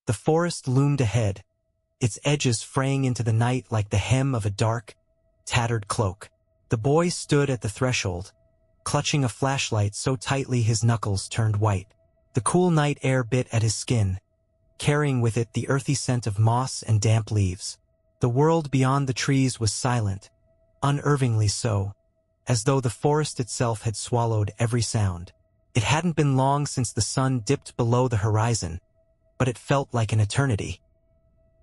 The forest loomed ahead, its edges fraying into the night like the hem of a dark, tattered cloak. The boy stood at the threshold, clutching a flashlight so tightly his knuckles turned white. The cool night air bit at his skin, carrying with it the earthy scent of moss and damp leaves. The world beyond the trees was silent, unnervingly so, as though the forest itself had swallowed every sound. It hadn't been long since the sun dipped below the horizon, but it felt like an eternity.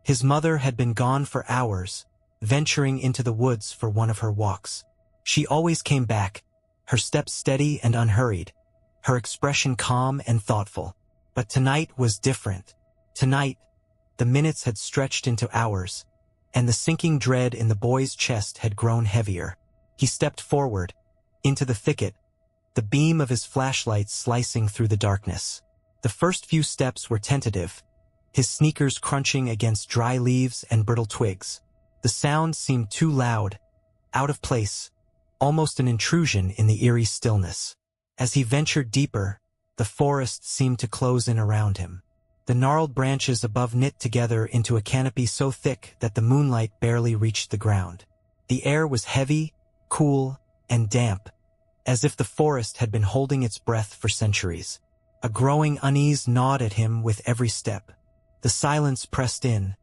His mother had been gone for hours, venturing into the woods for one of her walks. She always came back, her steps steady and unhurried, her expression calm and thoughtful. But tonight was different. Tonight, the minutes had stretched into hours, and the sinking dread in the boy's chest had grown heavier. He stepped forward, into the thicket, the beam of his flashlight slicing through the darkness. The first few steps were tentative, his sneakers crunching against dry leaves and brittle twigs. The sound seemed too loud, out of place, almost an intrusion in the eerie stillness. As he ventured deeper, the forest seemed to close in around him. The gnarled branches above knit together into a canopy so thick that the moonlight barely reached the ground. The air was heavy, cool, and damp, as if the forest had been holding its breath for centuries. A growing unease gnawed at him with every step. The silence pressed in,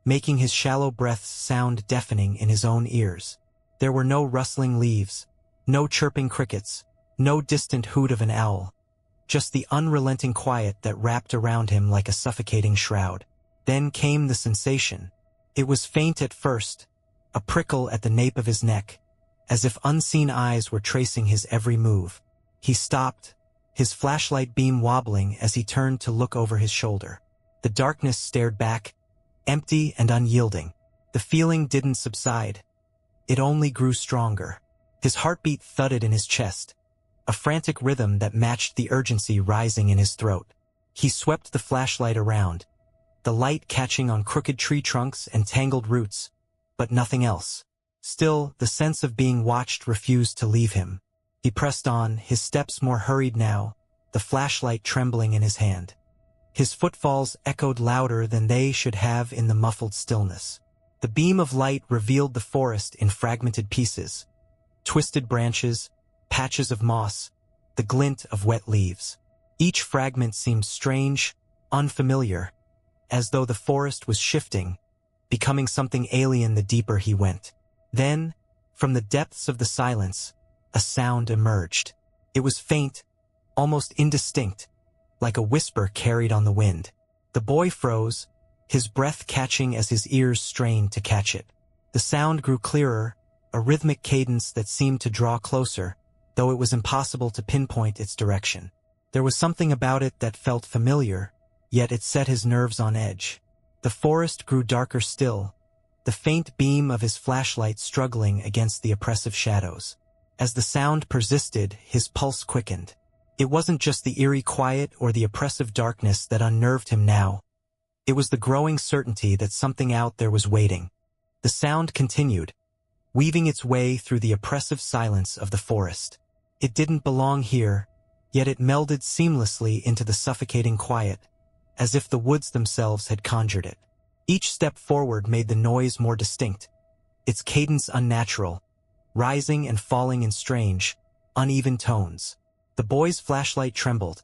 making his shallow breaths sound deafening in his own ears. There were no rustling leaves, no chirping crickets, no distant hoot of an owl. Just the unrelenting quiet that wrapped around him like a suffocating shroud. Then came the sensation. It was faint at first, a prickle at the nape of his neck, as if unseen eyes were tracing his every move. He stopped, his flashlight beam wobbling as he turned to look over his shoulder. The darkness stared back, empty and unyielding. The feeling didn't subside. It only grew stronger. His heartbeat thudded in his chest, a frantic rhythm that matched the urgency rising in his throat. He swept the flashlight around, the light catching on crooked tree trunks and tangled roots, but nothing else. Still, the sense of being watched refused to leave him. He pressed on, his steps more hurried now, the flashlight trembling in his hand. His footfalls echoed louder than they should have in the muffled stillness. The beam of light revealed the forest in fragmented pieces, twisted branches, patches of moss, the glint of wet leaves. Each fragment seemed strange, unfamiliar, as though the forest was shifting, becoming something alien the deeper he went. Then, from the depths of the silence, a sound emerged. It was faint, almost indistinct, like a whisper carried on the wind. The boy froze, his breath catching as his ears strained to catch it. The sound grew clearer, a rhythmic cadence that seemed to draw closer, though it was impossible to pinpoint its direction. There was something about it that felt familiar, yet it set his nerves on edge. The forest grew darker still, the faint beam of his flashlight struggling against the oppressive shadows. As the sound persisted, his pulse quickened. It wasn't just the eerie quiet or the oppressive darkness that unnerved him now. It was the growing certainty that something out there was waiting. The sound continued, weaving its way through the oppressive silence of the forest. It didn't belong here, yet it melded seamlessly into the suffocating quiet, as if the woods themselves had conjured it. Each step forward made the noise more distinct, its cadence unnatural, rising and falling in strange, uneven tones. The boy's flashlight trembled,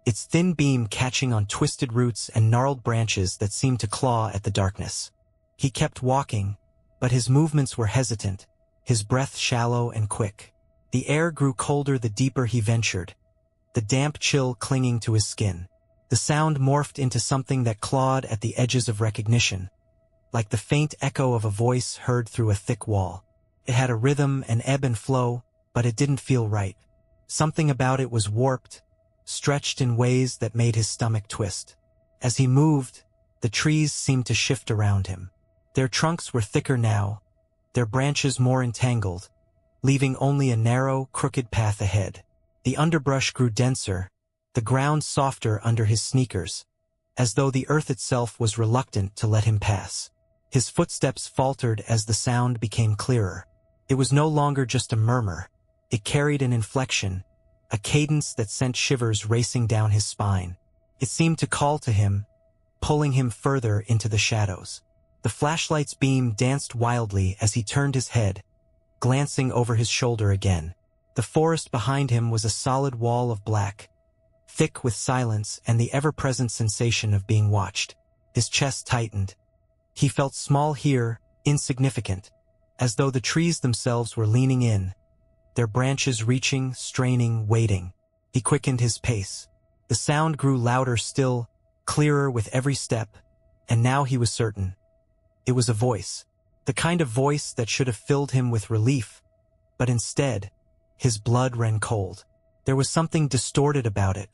its thin beam catching on twisted roots and gnarled branches that seemed to claw at the darkness. He kept walking, but his movements were hesitant, his breath shallow and quick. The air grew colder the deeper he ventured, the damp chill clinging to his skin. The sound morphed into something that clawed at the edges of recognition, like the faint echo of a voice heard through a thick wall. It had a rhythm, an ebb and flow, but it didn't feel right. Something about it was warped, stretched in ways that made his stomach twist. As he moved, the trees seemed to shift around him. Their trunks were thicker now, their branches more entangled, leaving only a narrow, crooked path ahead. The underbrush grew denser, the ground softer under his sneakers, as though the earth itself was reluctant to let him pass. His footsteps faltered as the sound became clearer. It was no longer just a murmur. It carried an inflection, a cadence that sent shivers racing down his spine. It seemed to call to him, pulling him further into the shadows. The flashlight's beam danced wildly as he turned his head, glancing over his shoulder again. The forest behind him was a solid wall of black, thick with silence and the ever-present sensation of being watched. His chest tightened. He felt small here, insignificant, as though the trees themselves were leaning in, their branches reaching, straining, waiting. He quickened his pace. The sound grew louder still, clearer with every step, and now he was certain. It was a voice, the kind of voice that should have filled him with relief, but instead, his blood ran cold. There was something distorted about it,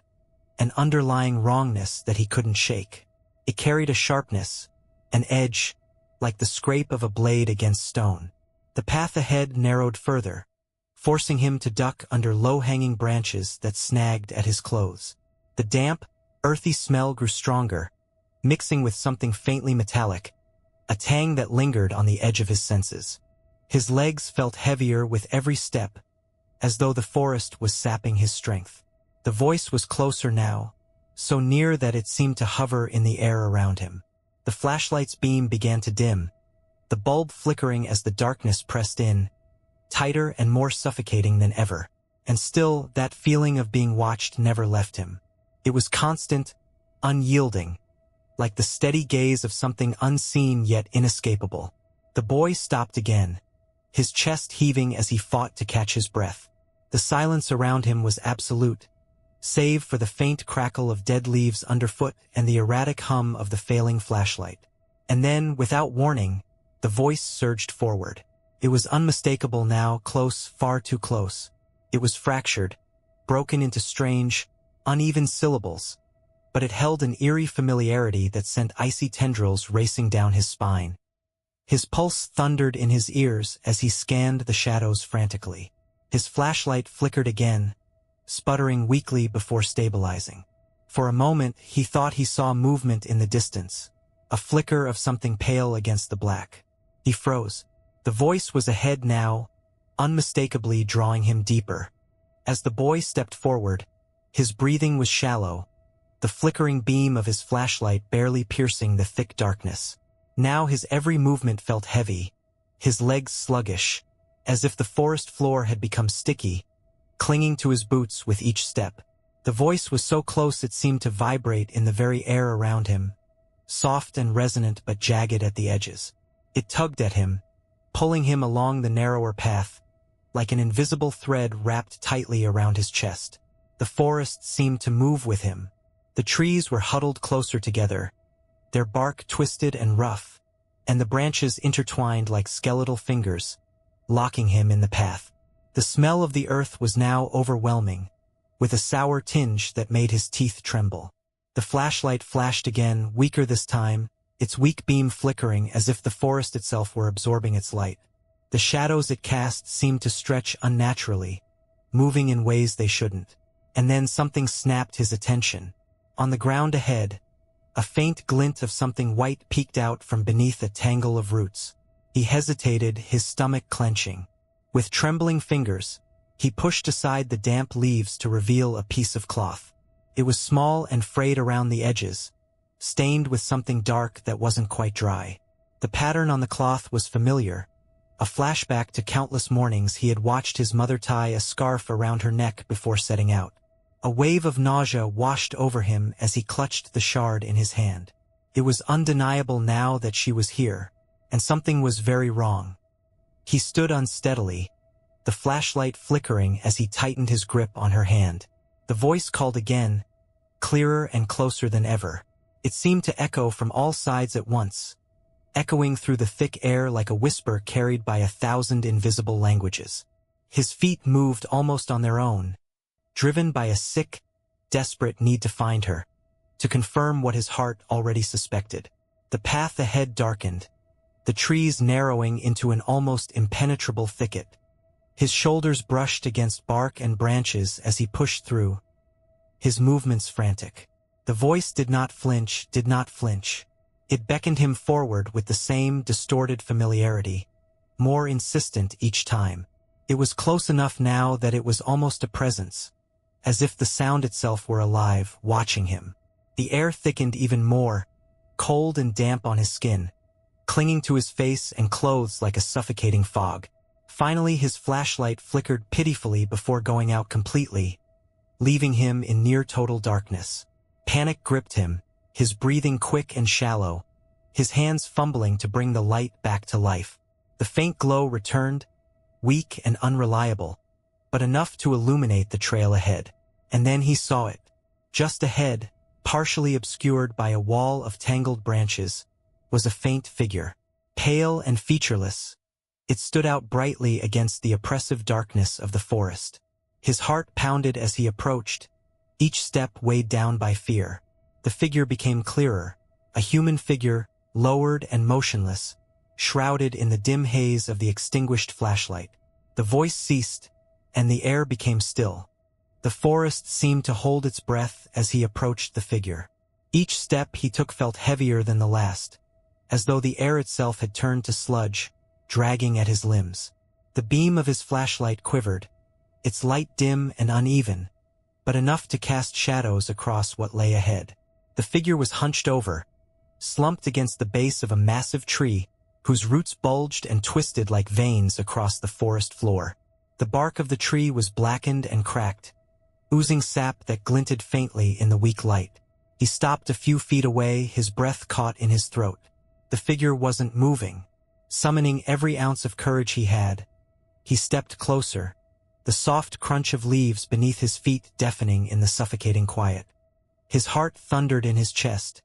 an underlying wrongness that he couldn't shake. It carried a sharpness, an edge, like the scrape of a blade against stone. The path ahead narrowed further, forcing him to duck under low-hanging branches that snagged at his clothes. The damp, earthy smell grew stronger, mixing with something faintly metallic, a tang that lingered on the edge of his senses. His legs felt heavier with every step, as though the forest was sapping his strength. The voice was closer now, so near that it seemed to hover in the air around him. The flashlight's beam began to dim, the bulb flickering as the darkness pressed in, tighter and more suffocating than ever. And still, that feeling of being watched never left him. It was constant, unyielding, like the steady gaze of something unseen yet inescapable. The boy stopped again, his chest heaving as he fought to catch his breath. The silence around him was absolute, save for the faint crackle of dead leaves underfoot and the erratic hum of the failing flashlight. And then, without warning, the voice surged forward. It was unmistakable now, close, far too close. It was fractured, broken into strange, uneven syllables, but it held an eerie familiarity that sent icy tendrils racing down his spine. His pulse thundered in his ears as he scanned the shadows frantically. His flashlight flickered again, sputtering weakly before stabilizing. For a moment, he thought he saw movement in the distance, a flicker of something pale against the black. He froze. The voice was ahead now, unmistakably drawing him deeper. As the boy stepped forward, his breathing was shallow, the flickering beam of his flashlight barely piercing the thick darkness. Now his every movement felt heavy, his legs sluggish, as if the forest floor had become sticky, clinging to his boots with each step. The voice was so close it seemed to vibrate in the very air around him, soft and resonant but jagged at the edges. It tugged at him, pulling him along the narrower path, like an invisible thread wrapped tightly around his chest. The forest seemed to move with him. The trees were huddled closer together, their bark twisted and rough, and the branches intertwined like skeletal fingers, locking him in the path. The smell of the earth was now overwhelming, with a sour tinge that made his teeth tremble. The flashlight flashed again, weaker this time, its weak beam flickering as if the forest itself were absorbing its light. The shadows it cast seemed to stretch unnaturally, moving in ways they shouldn't. And then something snapped his attention. On the ground ahead, a faint glint of something white peeked out from beneath a tangle of roots. He hesitated, his stomach clenching. With trembling fingers, he pushed aside the damp leaves to reveal a piece of cloth. It was small and frayed around the edges, stained with something dark that wasn't quite dry. The pattern on the cloth was familiar, a flashback to countless mornings he had watched his mother tie a scarf around her neck before setting out. A wave of nausea washed over him as he clutched the shard in his hand. It was undeniable now that she was here, and something was very wrong. He stood unsteadily, the flashlight flickering as he tightened his grip on her hand. The voice called again, clearer and closer than ever. It seemed to echo from all sides at once, echoing through the thick air like a whisper carried by 1,000 invisible languages. His feet moved almost on their own, driven by a sick, desperate need to find her, to confirm what his heart already suspected. The path ahead darkened, the trees narrowing into an almost impenetrable thicket. His shoulders brushed against bark and branches as he pushed through, his movements frantic. The voice did not flinch. It beckoned him forward with the same distorted familiarity, more insistent each time. It was close enough now that it was almost a presence, as if the sound itself were alive, watching him. The air thickened even more, cold and damp on his skin, clinging to his face and clothes like a suffocating fog. Finally, his flashlight flickered pitifully before going out completely, leaving him in near-total darkness. Panic gripped him, his breathing quick and shallow, his hands fumbling to bring the light back to life. The faint glow returned, weak and unreliable, but enough to illuminate the trail ahead. And then he saw it. Just ahead, partially obscured by a wall of tangled branches, was a faint figure. Pale and featureless, it stood out brightly against the oppressive darkness of the forest. His heart pounded as he approached, each step weighed down by fear. The figure became clearer, a human figure, lowered and motionless, shrouded in the dim haze of the extinguished flashlight. The voice ceased, and the air became still. The forest seemed to hold its breath as he approached the figure. Each step he took felt heavier than the last, as though the air itself had turned to sludge, dragging at his limbs. The beam of his flashlight quivered, its light dim and uneven, but enough to cast shadows across what lay ahead. The figure was hunched over, slumped against the base of a massive tree, whose roots bulged and twisted like veins across the forest floor. The bark of the tree was blackened and cracked, oozing sap that glinted faintly in the weak light. He stopped a few feet away, his breath caught in his throat. The figure wasn't moving. Summoning every ounce of courage he had, he stepped closer, the soft crunch of leaves beneath his feet deafening in the suffocating quiet. His heart thundered in his chest,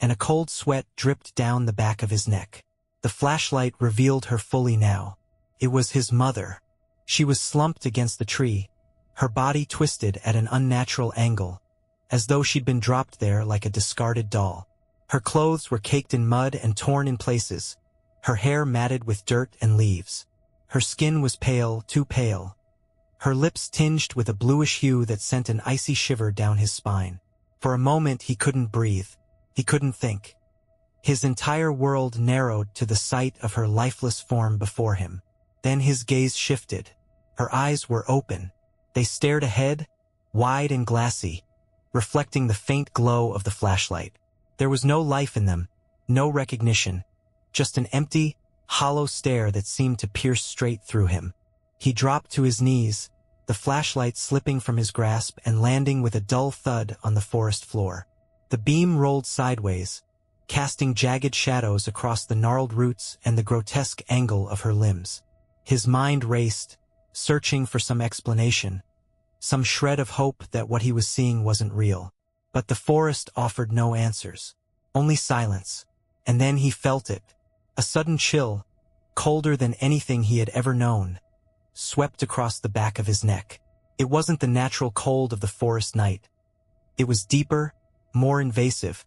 and a cold sweat dripped down the back of his neck. The flashlight revealed her fully now. It was his mother. She was slumped against the tree, her body twisted at an unnatural angle, as though she'd been dropped there like a discarded doll. Her clothes were caked in mud and torn in places, her hair matted with dirt and leaves. Her skin was pale, too pale, her lips tinged with a bluish hue that sent an icy shiver down his spine. For a moment he couldn't breathe. He couldn't think. His entire world narrowed to the sight of her lifeless form before him. Then his gaze shifted. Her eyes were open. They stared ahead, wide and glassy, reflecting the faint glow of the flashlight. There was no life in them, no recognition, just an empty, hollow stare that seemed to pierce straight through him. He dropped to his knees, the flashlight slipping from his grasp and landing with a dull thud on the forest floor. The beam rolled sideways, casting jagged shadows across the gnarled roots and the grotesque angle of her limbs. His mind raced, searching for some explanation, some shred of hope that what he was seeing wasn't real. But the forest offered no answers, only silence. And then he felt it. A sudden chill, colder than anything he had ever known, swept across the back of his neck. It wasn't the natural cold of the forest night. It was deeper, more invasive,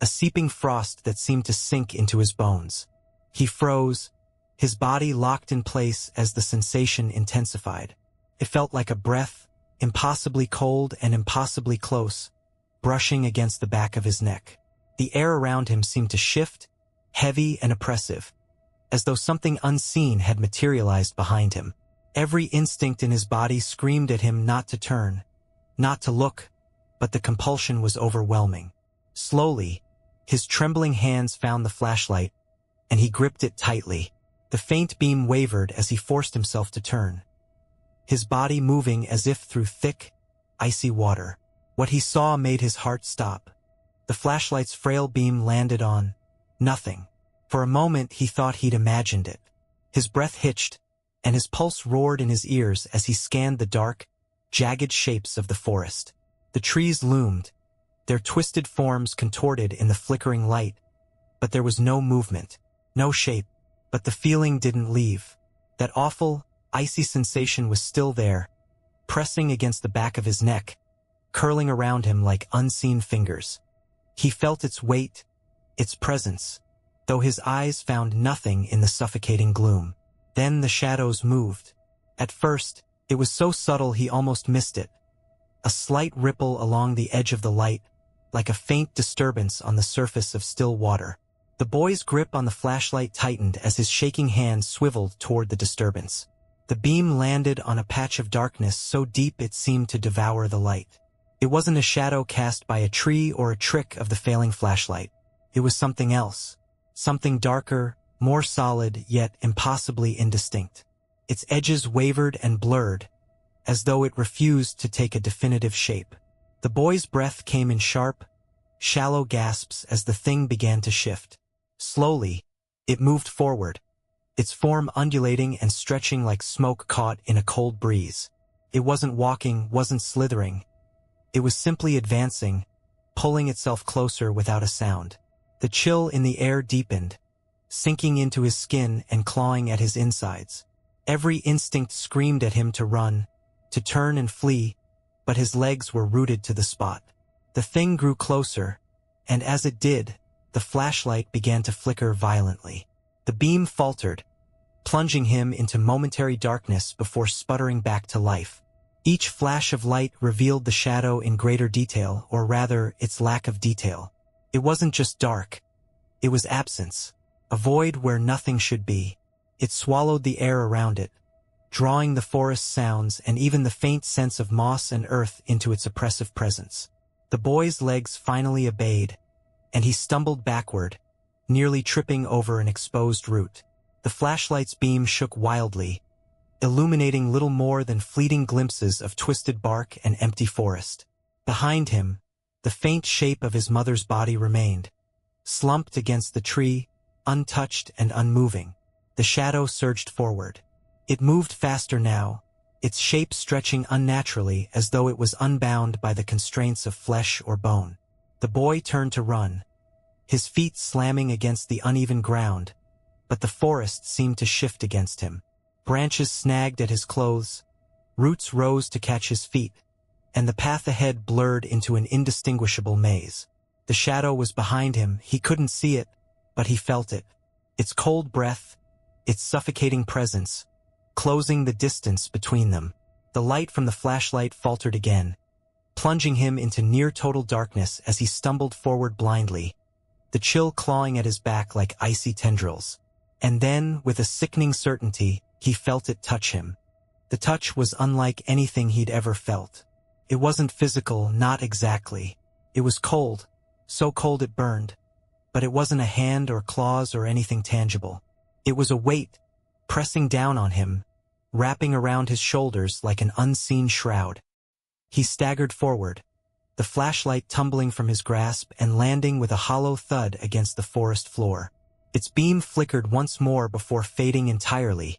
a seeping frost that seemed to sink into his bones. He froze, his body locked in place as the sensation intensified. It felt like a breath, impossibly cold and impossibly close, brushing against the back of his neck. The air around him seemed to shift, heavy and oppressive, as though something unseen had materialized behind him. Every instinct in his body screamed at him not to turn, not to look, but the compulsion was overwhelming. Slowly, his trembling hands found the flashlight, and he gripped it tightly. The faint beam wavered as he forced himself to turn, his body moving as if through thick, icy water. What he saw made his heart stop. The flashlight's frail beam landed on nothing. For a moment he thought he'd imagined it. His breath hitched, and his pulse roared in his ears as he scanned the dark, jagged shapes of the forest. The trees loomed, their twisted forms contorted in the flickering light, but there was no movement, no shape. But the feeling didn't leave. That awful, icy sensation was still there, pressing against the back of his neck, curling around him like unseen fingers. He felt its weight, its presence, though his eyes found nothing in the suffocating gloom. Then the shadows moved. At first, it was so subtle he almost missed it. A slight ripple along the edge of the light, like a faint disturbance on the surface of still water. The boy's grip on the flashlight tightened as his shaking hand swiveled toward the disturbance. The beam landed on a patch of darkness so deep it seemed to devour the light. It wasn't a shadow cast by a tree or a trick of the failing flashlight. It was something else. Something darker, more solid, yet impossibly indistinct. Its edges wavered and blurred, as though it refused to take a definitive shape. The boy's breath came in sharp, shallow gasps as the thing began to shift. Slowly, it moved forward, its form undulating and stretching like smoke caught in a cold breeze. It wasn't walking, wasn't slithering. It was simply advancing, pulling itself closer without a sound. The chill in the air deepened, sinking into his skin and clawing at his insides. Every instinct screamed at him to run, to turn and flee, but his legs were rooted to the spot. The thing grew closer, and as it did, the flashlight began to flicker violently. The beam faltered, plunging him into momentary darkness before sputtering back to life. Each flash of light revealed the shadow in greater detail, or rather, its lack of detail. It wasn't just dark. It was absence, a void where nothing should be. It swallowed the air around it, drawing the forest sounds and even the faint sense of moss and earth into its oppressive presence. The boy's legs finally obeyed, and he stumbled backward, nearly tripping over an exposed root. The flashlight's beam shook wildly, illuminating little more than fleeting glimpses of twisted bark and empty forest. Behind him, the faint shape of his mother's body remained, slumped against the tree, untouched and unmoving. The shadow surged forward. It moved faster now, its shape stretching unnaturally as though it was unbound by the constraints of flesh or bone. The boy turned to run, his feet slamming against the uneven ground, but the forest seemed to shift against him. Branches snagged at his clothes, roots rose to catch his feet, and the path ahead blurred into an indistinguishable maze. The shadow was behind him. He couldn't see it, but he felt it. Its cold breath, its suffocating presence, closing the distance between them. The light from the flashlight faltered again, plunging him into near-total darkness as he stumbled forward blindly, the chill clawing at his back like icy tendrils. And then, with a sickening certainty, he felt it touch him. The touch was unlike anything he'd ever felt. It wasn't physical, not exactly. It was cold, so cold it burned. But it wasn't a hand or claws or anything tangible. It was a weight, pressing down on him, wrapping around his shoulders like an unseen shroud. He staggered forward, the flashlight tumbling from his grasp and landing with a hollow thud against the forest floor. Its beam flickered once more before fading entirely,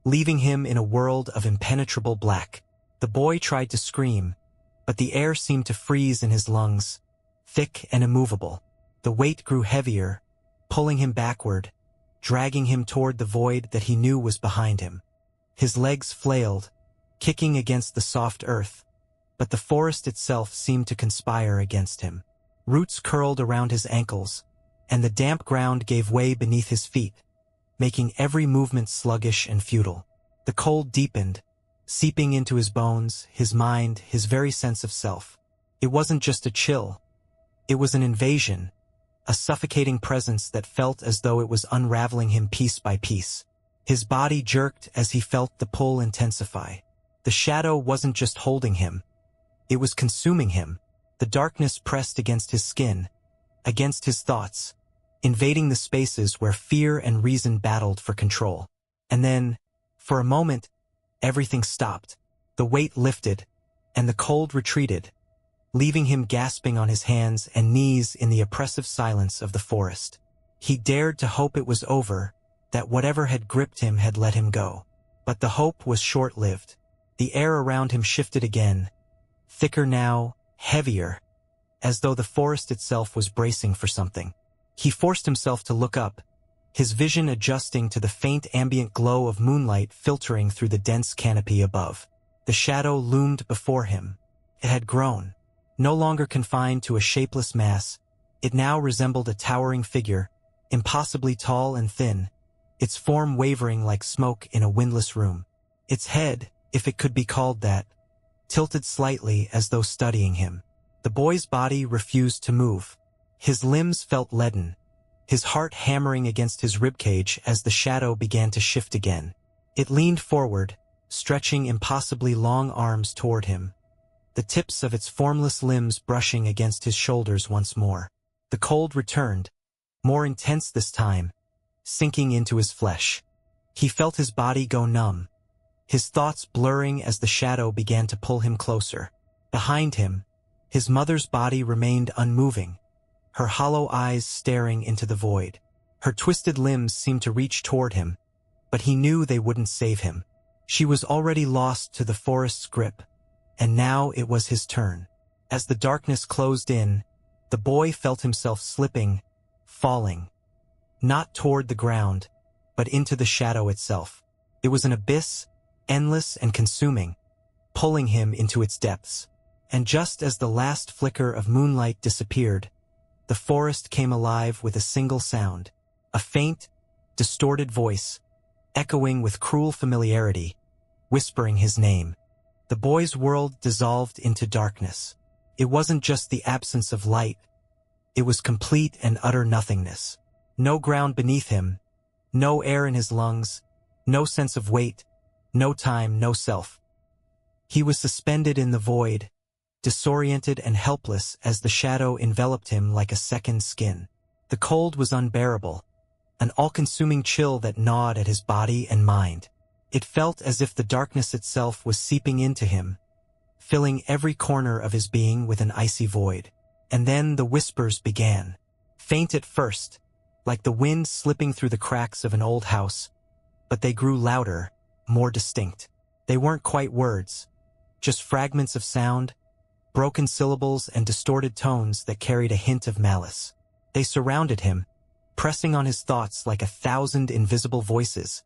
leaving him in a world of impenetrable black. The boy tried to scream, but the air seemed to freeze in his lungs, thick and immovable. The weight grew heavier, pulling him backward, dragging him toward the void that he knew was behind him. His legs flailed, kicking against the soft earth, but the forest itself seemed to conspire against him. Roots curled around his ankles, and the damp ground gave way beneath his feet, making every movement sluggish and futile. The cold deepened, seeping into his bones, his mind, his very sense of self. It wasn't just a chill. It was an invasion, a suffocating presence that felt as though it was unraveling him piece by piece. His body jerked as he felt the pull intensify. The shadow wasn't just holding him. It was consuming him. The darkness pressed against his skin, against his thoughts, invading the spaces where fear and reason battled for control. And then, for a moment, everything stopped. The weight lifted, and the cold retreated, leaving him gasping on his hands and knees in the oppressive silence of the forest. He dared to hope it was over, that whatever had gripped him had let him go. But the hope was short-lived. The air around him shifted again, thicker now, heavier, as though the forest itself was bracing for something. He forced himself to look up, his vision adjusting to the faint ambient glow of moonlight filtering through the dense canopy above. The shadow loomed before him. It had grown. No longer confined to a shapeless mass, it now resembled a towering figure, impossibly tall and thin, its form wavering like smoke in a windless room. Its head, if it could be called that, tilted slightly as though studying him. The boy's body refused to move. His limbs felt leaden, his heart hammering against his ribcage as the shadow began to shift again. It leaned forward, stretching impossibly long arms toward him, the tips of its formless limbs brushing against his shoulders once more. The cold returned, more intense this time, sinking into his flesh. He felt his body go numb, his thoughts blurring as the shadow began to pull him closer. Behind him, his mother's body remained unmoving, her hollow eyes staring into the void. Her twisted limbs seemed to reach toward him, but he knew they wouldn't save him. She was already lost to the forest's grip, and now it was his turn. As the darkness closed in, the boy felt himself slipping, falling, not toward the ground, but into the shadow itself. It was an abyss, endless and consuming, pulling him into its depths. And just as the last flicker of moonlight disappeared, the forest came alive with a single sound, a faint, distorted voice, echoing with cruel familiarity, whispering his name. The boy's world dissolved into darkness. It wasn't just the absence of light, it was complete and utter nothingness. No ground beneath him, no air in his lungs, no sense of weight, no time, no self. He was suspended in the void, disoriented and helpless as the shadow enveloped him like a second skin. The cold was unbearable, an all-consuming chill that gnawed at his body and mind. It felt as if the darkness itself was seeping into him, filling every corner of his being with an icy void. And then the whispers began. Faint at first, like the wind slipping through the cracks of an old house, but they grew louder, more distinct. They weren't quite words, just fragments of sound, broken syllables and distorted tones that carried a hint of malice. They surrounded him, pressing on his thoughts like 1,000 invisible voices,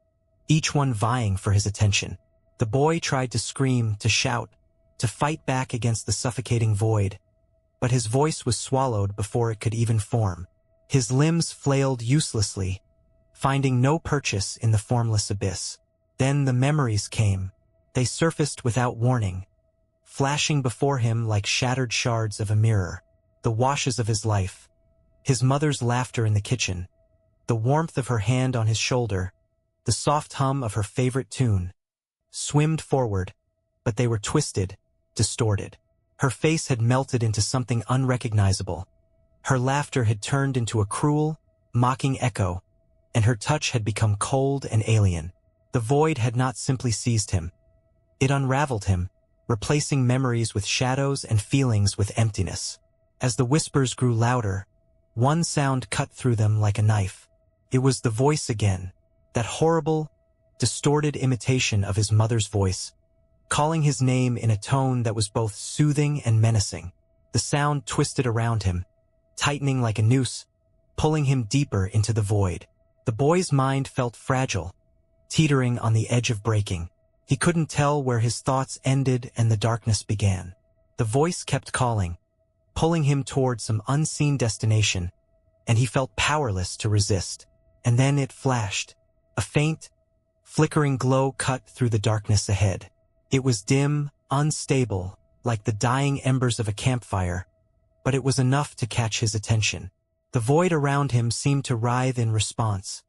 each one vying for his attention. The boy tried to scream, to shout, to fight back against the suffocating void, but his voice was swallowed before it could even form. His limbs flailed uselessly, finding no purchase in the formless abyss. Then the memories came. They surfaced without warning, flashing before him like shattered shards of a mirror. The washes of his life, his mother's laughter in the kitchen, the warmth of her hand on his shoulder, the soft hum of her favorite tune, swimmed forward, but they were twisted, distorted. Her face had melted into something unrecognizable. Her laughter had turned into a cruel, mocking echo, and her touch had become cold and alien. The void had not simply seized him. It unraveled him, replacing memories with shadows and feelings with emptiness. As the whispers grew louder, one sound cut through them like a knife. It was the voice again, that horrible, distorted imitation of his mother's voice, calling his name in a tone that was both soothing and menacing. The sound twisted around him, tightening like a noose, pulling him deeper into the void. The boy's mind felt fragile, teetering on the edge of breaking. He couldn't tell where his thoughts ended and the darkness began. The voice kept calling, pulling him toward some unseen destination, and he felt powerless to resist. And then it flashed. A faint, flickering glow cut through the darkness ahead. It was dim, unstable, like the dying embers of a campfire, but it was enough to catch his attention. The void around him seemed to writhe in response,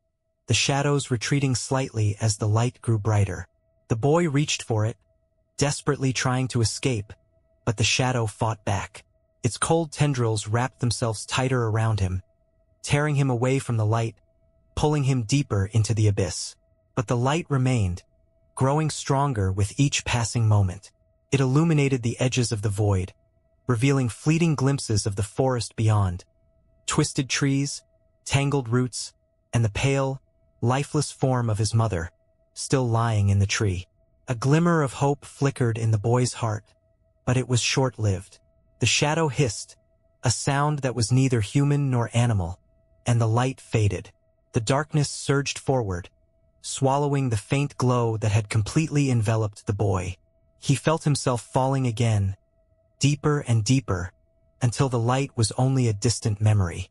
the shadows retreating slightly as the light grew brighter. The boy reached for it, desperately trying to escape, but the shadow fought back. Its cold tendrils wrapped themselves tighter around him, tearing him away from the light, pulling him deeper into the abyss. But the light remained, growing stronger with each passing moment. It illuminated the edges of the void, revealing fleeting glimpses of the forest beyond, twisted trees, tangled roots, and the pale, lifeless form of his mother, still lying in the tree. A glimmer of hope flickered in the boy's heart, but it was short-lived. The shadow hissed, a sound that was neither human nor animal, and the light faded. The darkness surged forward, swallowing the faint glow that had completely enveloped the boy. He felt himself falling again, deeper and deeper, until the light was only a distant memory.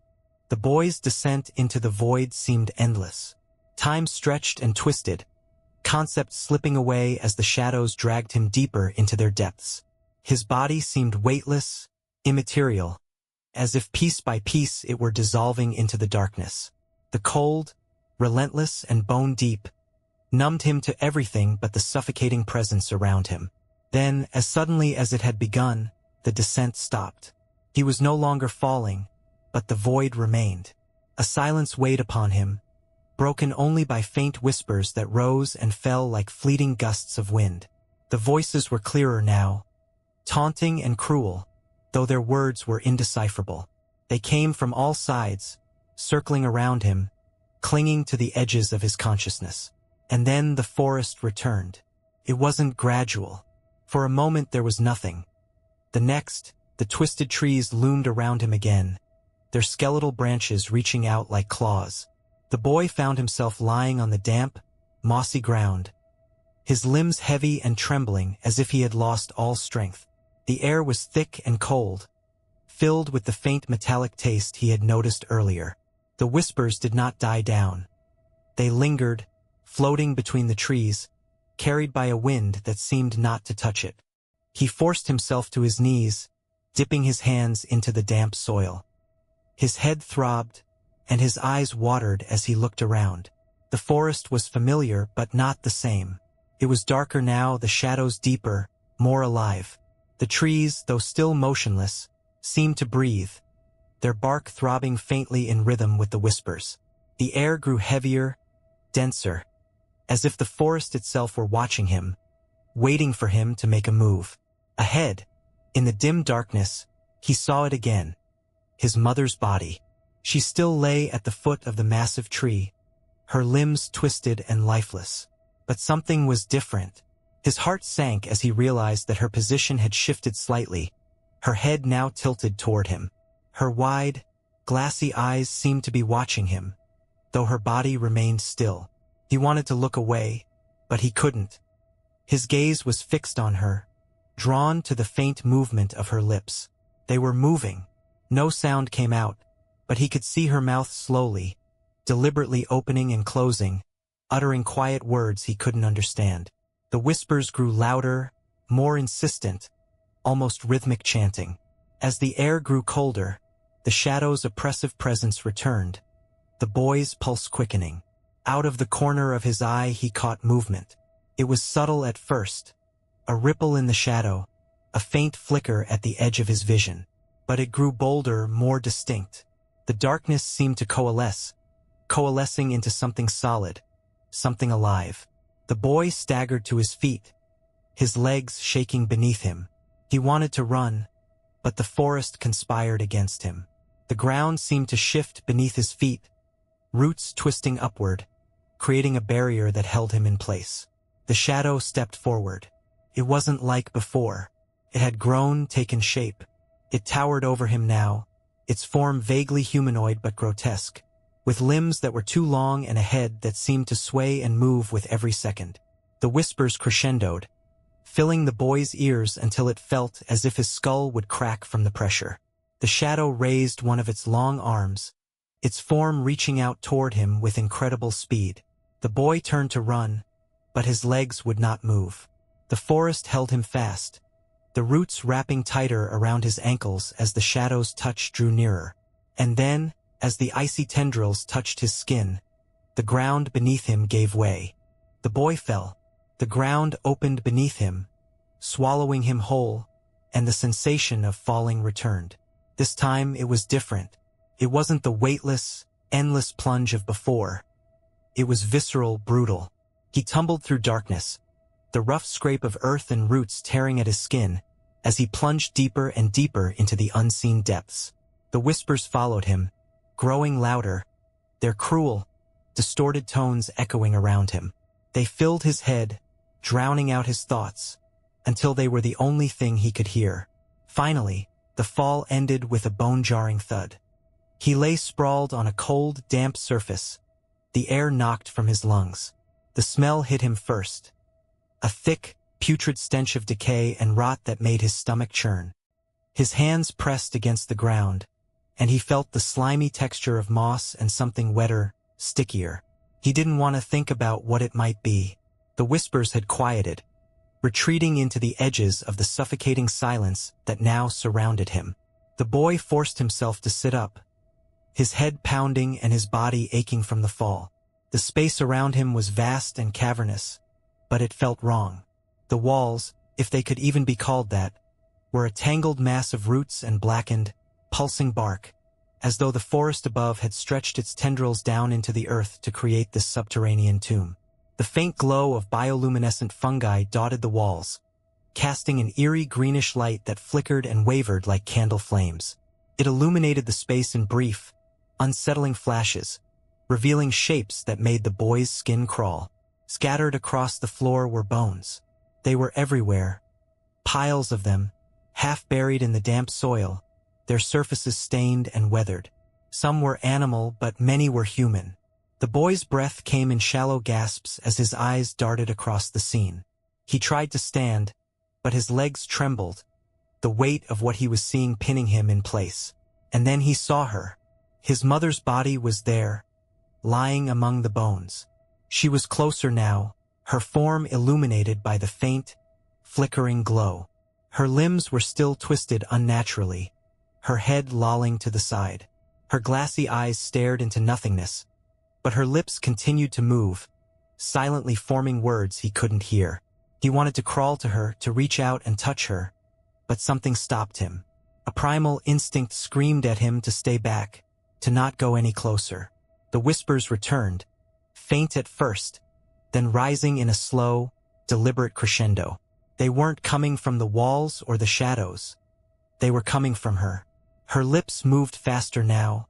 The boy's descent into the void seemed endless. Time stretched and twisted, concepts slipping away as the shadows dragged him deeper into their depths. His body seemed weightless, immaterial, as if piece by piece it were dissolving into the darkness. The cold, relentless and bone-deep, numbed him to everything but the suffocating presence around him. Then, as suddenly as it had begun, the descent stopped. He was no longer falling, but the void remained. A silence weighed upon him, broken only by faint whispers that rose and fell like fleeting gusts of wind. The voices were clearer now, taunting and cruel, though their words were indecipherable. They came from all sides, circling around him, clinging to the edges of his consciousness. And then the forest returned. It wasn't gradual. For a moment there was nothing. The next, the twisted trees loomed around him again, their skeletal branches reaching out like claws. The boy found himself lying on the damp, mossy ground, his limbs heavy and trembling as if he had lost all strength. The air was thick and cold, filled with the faint metallic taste he had noticed earlier. The whispers did not die down. They lingered, floating between the trees, carried by a wind that seemed not to touch it. He forced himself to his knees, dipping his hands into the damp soil. His head throbbed, and his eyes watered as he looked around. The forest was familiar but not the same. It was darker now, the shadows deeper, more alive. The trees, though still motionless, seemed to breathe, their bark throbbing faintly in rhythm with the whispers. The air grew heavier, denser, as if the forest itself were watching him, waiting for him to make a move. Ahead, in the dim darkness, he saw it again. His mother's body. She still lay at the foot of the massive tree, her limbs twisted and lifeless. But something was different. His heart sank as he realized that her position had shifted slightly, her head now tilted toward him. Her wide, glassy eyes seemed to be watching him, though her body remained still. He wanted to look away, but he couldn't. His gaze was fixed on her, drawn to the faint movement of her lips. They were moving. No sound came out, but he could see her mouth slowly, deliberately opening and closing, uttering quiet words he couldn't understand. The whispers grew louder, more insistent, almost rhythmic chanting. As the air grew colder, the shadow's oppressive presence returned, the boy's pulse quickening. Out of the corner of his eye he caught movement. It was subtle at first, a ripple in the shadow, a faint flicker at the edge of his vision. But it grew bolder, more distinct. The darkness seemed to coalescing into something solid, something alive. The boy staggered to his feet, his legs shaking beneath him. He wanted to run, but the forest conspired against him. The ground seemed to shift beneath his feet, roots twisting upward, creating a barrier that held him in place. The shadow stepped forward. It wasn't like before. It had grown, taken shape. It towered over him now, its form vaguely humanoid but grotesque, with limbs that were too long and a head that seemed to sway and move with every second. The whispers crescendoed, filling the boy's ears until it felt as if his skull would crack from the pressure. The shadow raised one of its long arms, its form reaching out toward him with incredible speed. The boy turned to run, but his legs would not move. The forest held him fast, the roots wrapping tighter around his ankles as the shadow's touch drew nearer. And then, as the icy tendrils touched his skin, the ground beneath him gave way. The boy fell. The ground opened beneath him, swallowing him whole, and the sensation of falling returned. This time it was different. It wasn't the weightless, endless plunge of before. It was visceral, brutal. He tumbled through darkness, the rough scrape of earth and roots tearing at his skin, as he plunged deeper and deeper into the unseen depths. The whispers followed him, growing louder, their cruel, distorted tones echoing around him. They filled his head, drowning out his thoughts, until they were the only thing he could hear. Finally, the fall ended with a bone-jarring thud. He lay sprawled on a cold, damp surface, the air knocked from his lungs. The smell hit him first, a thick, putrid stench of decay and rot that made his stomach churn. His hands pressed against the ground, and he felt the slimy texture of moss and something wetter, stickier. He didn't want to think about what it might be. The whispers had quieted, retreating into the edges of the suffocating silence that now surrounded him. The boy forced himself to sit up, his head pounding and his body aching from the fall. The space around him was vast and cavernous, but it felt wrong. The walls, if they could even be called that, were a tangled mass of roots and blackened, pulsing bark, as though the forest above had stretched its tendrils down into the earth to create this subterranean tomb. The faint glow of bioluminescent fungi dotted the walls, casting an eerie greenish light that flickered and wavered like candle flames. It illuminated the space in brief, unsettling flashes, revealing shapes that made the boy's skin crawl. Scattered across the floor were bones. They were everywhere, piles of them, half buried in the damp soil, their surfaces stained and weathered. Some were animal, but many were human. The boy's breath came in shallow gasps as his eyes darted across the scene. He tried to stand, but his legs trembled, the weight of what he was seeing pinning him in place. And then he saw her. His mother's body was there, lying among the bones. She was closer now, her form illuminated by the faint, flickering glow. Her limbs were still twisted unnaturally, her head lolling to the side. Her glassy eyes stared into nothingness, but her lips continued to move, silently forming words he couldn't hear. He wanted to crawl to her, to reach out and touch her, but something stopped him. A primal instinct screamed at him to stay back, to not go any closer. The whispers returned, faint at first, then rising in a slow, deliberate crescendo. They weren't coming from the walls or the shadows. They were coming from her. Her lips moved faster now,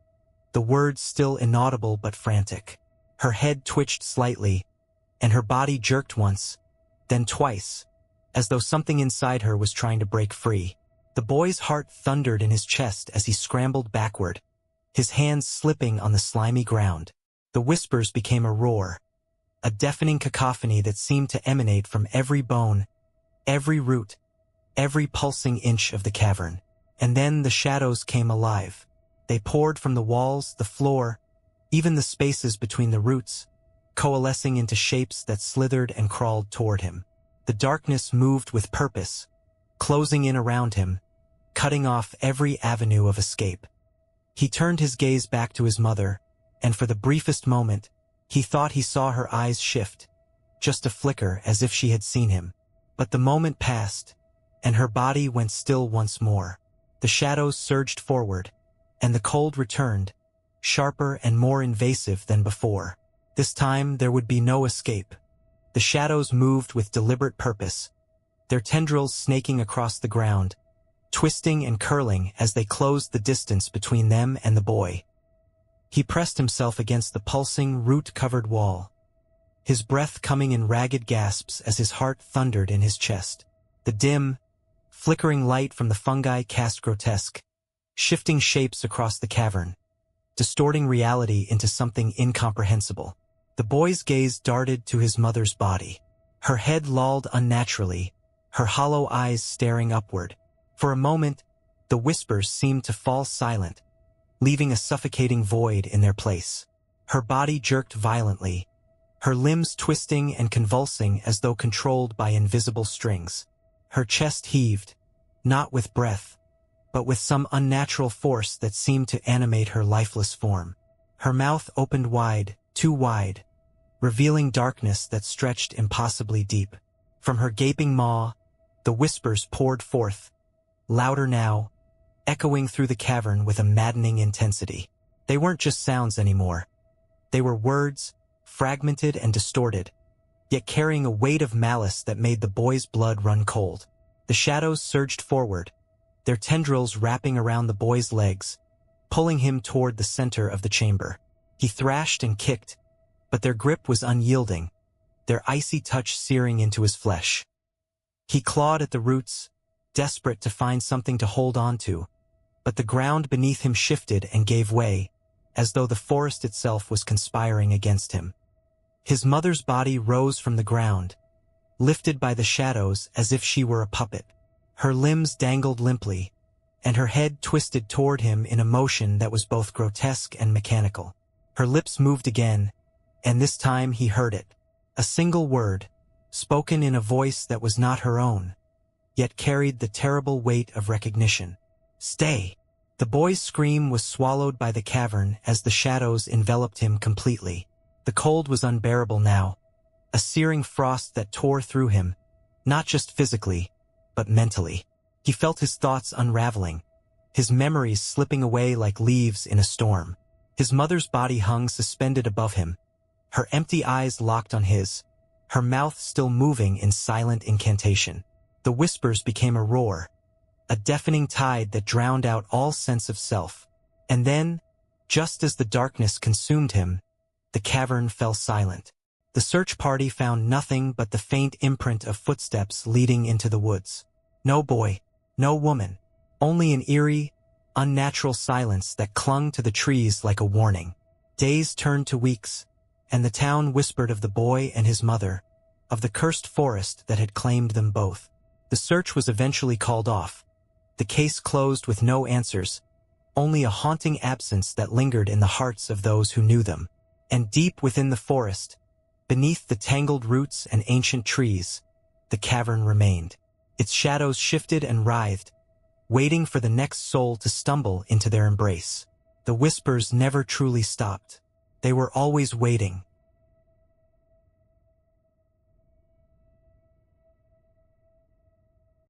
the words still inaudible but frantic. Her head twitched slightly, and her body jerked once, then twice, as though something inside her was trying to break free. The boy's heart thundered in his chest as he scrambled backward, his hands slipping on the slimy ground. The whispers became a roar, a deafening cacophony that seemed to emanate from every bone, every root, every pulsing inch of the cavern. And then the shadows came alive. They poured from the walls, the floor, even the spaces between the roots, coalescing into shapes that slithered and crawled toward him. The darkness moved with purpose, closing in around him, cutting off every avenue of escape. He turned his gaze back to his mother, and for the briefest moment, he thought he saw her eyes shift, just a flicker as if she had seen him. But the moment passed, and her body went still once more. The shadows surged forward, and the cold returned, sharper and more invasive than before. This time there would be no escape. The shadows moved with deliberate purpose, their tendrils snaking across the ground, twisting and curling as they closed the distance between them and the boy. He pressed himself against the pulsing, root-covered wall, his breath coming in ragged gasps as his heart thundered in his chest. The dim, flickering light from the fungi cast grotesque, shifting shapes across the cavern, distorting reality into something incomprehensible. The boy's gaze darted to his mother's body. Her head lolled unnaturally, her hollow eyes staring upward. For a moment, the whispers seemed to fall silent, leaving a suffocating void in their place. Her body jerked violently, her limbs twisting and convulsing as though controlled by invisible strings. Her chest heaved, not with breath, but with some unnatural force that seemed to animate her lifeless form. Her mouth opened wide, too wide, revealing darkness that stretched impossibly deep. From her gaping maw, the whispers poured forth, louder now, echoing through the cavern with a maddening intensity. They weren't just sounds anymore. They were words, fragmented and distorted, yet carrying a weight of malice that made the boy's blood run cold. The shadows surged forward, their tendrils wrapping around the boy's legs, pulling him toward the center of the chamber. He thrashed and kicked, but their grip was unyielding, their icy touch searing into his flesh. He clawed at the roots, desperate to find something to hold on to, but the ground beneath him shifted and gave way, as though the forest itself was conspiring against him. His mother's body rose from the ground, lifted by the shadows as if she were a puppet. Her limbs dangled limply, and her head twisted toward him in a motion that was both grotesque and mechanical. Her lips moved again, and this time he heard it. A single word, spoken in a voice that was not her own, yet carried the terrible weight of recognition. "Stay!" The boy's scream was swallowed by the cavern as the shadows enveloped him completely. The cold was unbearable now, a searing frost that tore through him, not just physically, but mentally. He felt his thoughts unraveling, his memories slipping away like leaves in a storm. His mother's body hung suspended above him, her empty eyes locked on his, her mouth still moving in silent incantation. The whispers became a roar, a deafening tide that drowned out all sense of self. And then, just as the darkness consumed him, the cavern fell silent. The search party found nothing but the faint imprint of footsteps leading into the woods. No boy, no woman, only an eerie, unnatural silence that clung to the trees like a warning. Days turned to weeks, and the town whispered of the boy and his mother, of the cursed forest that had claimed them both. The search was eventually called off, the case closed with no answers, only a haunting absence that lingered in the hearts of those who knew them. And deep within the forest, beneath the tangled roots and ancient trees, the cavern remained. Its shadows shifted and writhed, waiting for the next soul to stumble into their embrace. The whispers never truly stopped. They were always waiting,